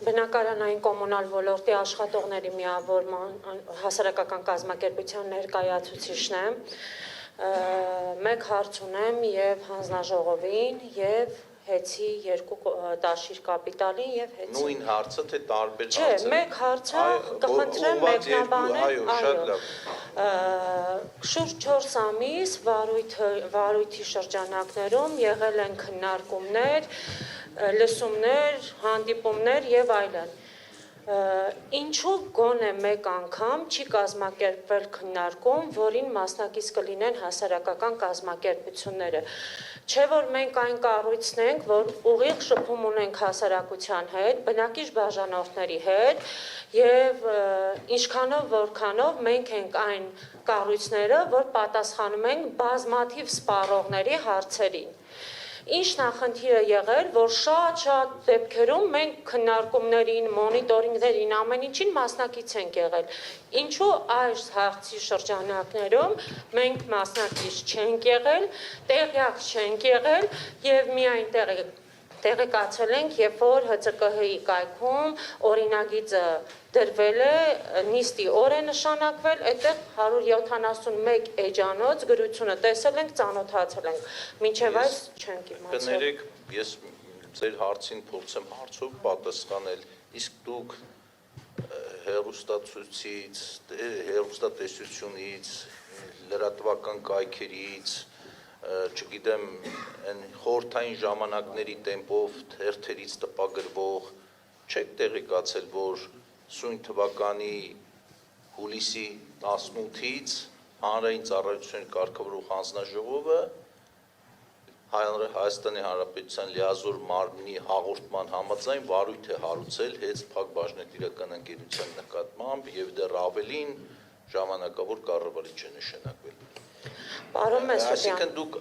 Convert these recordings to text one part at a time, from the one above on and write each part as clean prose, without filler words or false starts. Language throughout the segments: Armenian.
բնակարանային կոմունալ ոլորտի աշխատողների միավորման հասարակական կազմակերպության ներկայացուցիչն եմ, մեկ հարց ունեմ եւ հանձնաժողովին եւ հեծի երկու դաշիր կապիտալին եւ հեծի։ Նույն հարցը թե տարբեր հարցը։ Չէ, մեկ հարցը կխնդրեմ մեկնաբանել, այո։ Շուրջ 4 ամիս վարույթի շրջանակներում եղել են քննարկումներ, լսումներ, հանդիպումներ եւ այլն։ Ինչու գոնե մեկ անգամ չի կազմակերպվել քննարկում, որին մասնակից կլինեն հասարակական կազմակերպությունները։ Չէ որ մենք այն կառույցն ենք, որ ուղիղ շփում ունենք հասարակության հետ, բնակիչ բաժանորդների հետ եւ ինչքանով որքանով մենք ենք այն կառույցները, որ պատասխանում ենք բազմաթիվ սպառողների հարցերին։ Ինչ նախնդիրը եղել, որ շատ դեպքերում մենք քննարկումներին, մոնիտորինգներին, ամեն ինչին մասնակից ենք եղել։ Ինչու այս հարցի շրջանակներում մենք մասնակից չենք եղել, տեղյակ չենք եղել եւ միայն տեղեկացել ենք, երբ որ ՀՑԿՀ-ի կայքում օրինագիծը դրվել է, նիստի օր է նշանակվել, այդտեղ 171 էջանոց գրությունը տեսել ենք, ծանոթացել ենք, մինչև այս չենք իմացել։ Կներեք, ես ձեր հարցին փորձեմ հարցով պատասխանել, իսկ դուք հեռուստացույցից, հեռուստատեսությունից, լրատվական կայքերից, չգիտեմ, խորհրդային ժամանակների տեմպով թերթերից տպագրվող չեք տեղեկացել, որ սույն թվականի հուլիսի 18-ից հանրային ծառայության կարգավորող հանձնաժողովը Հայաստանի Հանրապետության լիազոր մարմնի հաղորդման համաձայն վարույթ է հարուցել հենց Փակ բաժնետիրական ընկերության նկատմամբ եւ դեռ ավելին ժամանակավոր կառավարիչ է նշանակվել։ Պարոն Մեսրոպյան, այսինքն դուք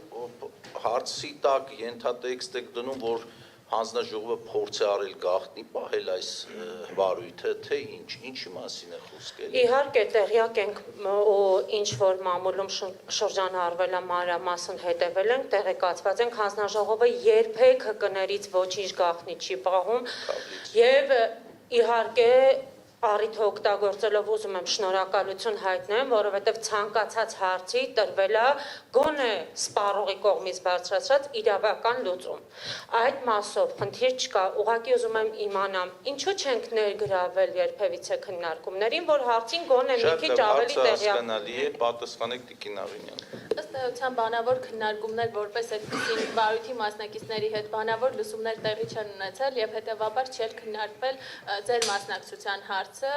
հարցի տակ ենթատեքստ եք դնում, որ հանձնաժողովը փորձ է արել գաղտնի պահել այս վարույթը, թե ինչի մասին է խոսքել։ Իհարկե տեղյակ ենք ու ինչ որ մամուլում շրջանառվել է մանրամասն հետևել ենք, տեղեկացված ենք, հանձնաժողովը երբեք ՀԿ-ներից ոչինչ գաղտնի չի պահում եւ իհարկե առիթը օգտագործելով ուզում եմ շնորհակալություն հայտնեմ, որովհետև ցանկացած հարցի տրվել է գոնե սպառողի կողմից բարձրացած իրավական լուծում։ Այդ մասով խնդիր չկա, ուղղակի ուզում եմ իմանամ, ինչու չենք ներգրավել երբևիցե քննարկումներին, որ հարցին գոնե մի քիչ ավելի տեղյակ։ Հասկանալի է, պատասխանեք Տիկին Արինյան։ Ըստ էության բանավոր քննարկումներ որպես այդպիսին վարույթի մասնակիցների հետ բանավոր լսումներ տեղի չեն ունեցել եւ հետեւաբար չէր քննարկվել ձեր մասնակցության հարցը,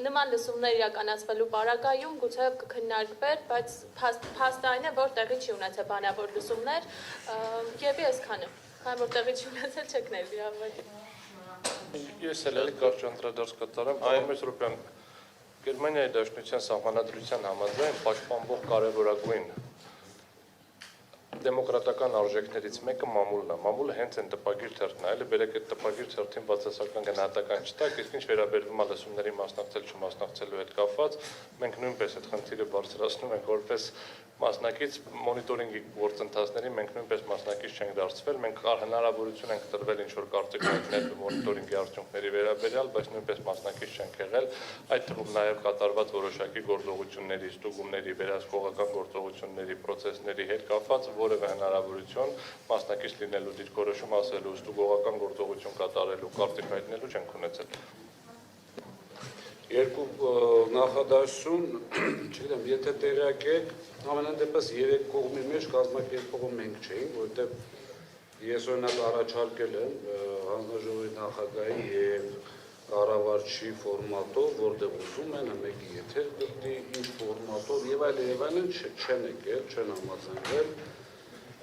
նման լսումներ իրականացվելու պարագայում գուցե կքննարկվեր, բայց փաստը այն է, որ տեղի չի ունեցել բանավոր լսումներ եւ այսքանը, քանի որ տեղի չի ունեցել չեք ներգրավել։ Ես էլ կարճ անդրադարձ կատարեմ, պարոն Մեսրոպյան, Գերմանիայի Դաշնության Սահմանադրության համաձայն պաշտպանվող կարևորագույն դեմոկրատական արժեքներից մեկը մամուլն է։ Մամուլը հենց այն տպագիր թերթն է, այլ բերեք այդ տպագիր թերթին բացասական գնահատական չտակ, իսկ ինչ վերաբերվում է լսումների մասնակցել չմասնակցելու հետ կապված, մենք նույնպես այդ խնդիրը բարձրացնում ենք, որպես մասնակից մոնիտորինգի գործընթացների մենք նույնպես մասնակից չենք դարձվել, մենք հնարավորություն ենք տրվել ինչ-որ կարծիքներ մոնիտորինգի արդյունքների վերաբերյալ, բայց նույնպես մասնակից չենք եղել, այդ թվում նաև կատարված որոշակի գործողությունների, ստուգումների, վերահսկողական գործողությունների, պրոցեսների հետ կապված որևէ հնարավորություն մասնակից լինելու դիրքորոշում ասելու, ստուգողական գործողություն կատարելու, կարծիք հայտնելու չենք ունեցել։ Երկու նախադասություն, չգիտեմ, եթե տեղյակ եք, ամենայն դեպս երեք կողմի մեջ կազմակերպողը մենք չէինք, որովհետև ես օրինակ առաջարկել եմ հանձնաժողովի նախագահի եւ կառավարչի ֆորմատով, որտեղ ուզում են մեկի եթեր գտնի, ինչ ֆորմատով եւ այլն չեն եկել, չեն համաձայնվել։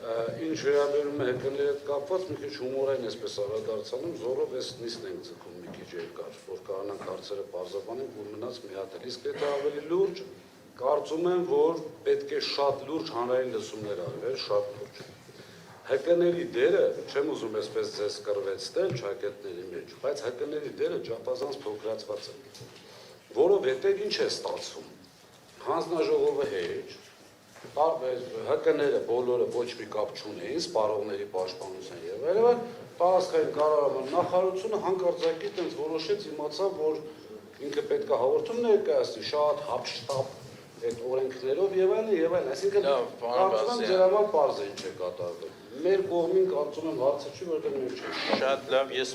Ինչ վերաբերում է ՀԿ-ների հետ կապված, մի քիչ հումորային այսպես անդրադարձանում, զորով այս նիստն ենք ձգում մի քիչ երկար, որ կարողանանք հարցերը պարզաբանենք, որ մնաց մի հատ էլ։ Իսկ եթե ավելի լուրջ, կարծում եմ, որ պետք է շատ լուրջ հանրային լսումներ արվել, շատ լուրջ։ ՀԿ-ների դերը, չեմ ուզում այսպես ձեզ կռվեցնել ճակատների մեջ, բայց ՀԿ-ների դերը չափազանց փոքրացված է, որովհետև ինչ է ստացվում։ Հանձնաժողովը հեչ ՀԿ-ները բոլորը ոչ մի կապ չունեին սպառողների պաշտպանության եւ այլն, Պարասխային կառավարման նախարարությունը հանկարծակի տենց որոշեց, իմացավ, որ ինքը պետք է հաղորդում ներկայացնի շատ հապշտապ այդ օրենքներով եւ այլն, այսինքն կարծում եմ ձեր համար պարզ է ինչ է կատարվել։ Մեր կողմին կարծում եմ հարցը չի, որտեղ մենք չենք։ Շատ լավ, ես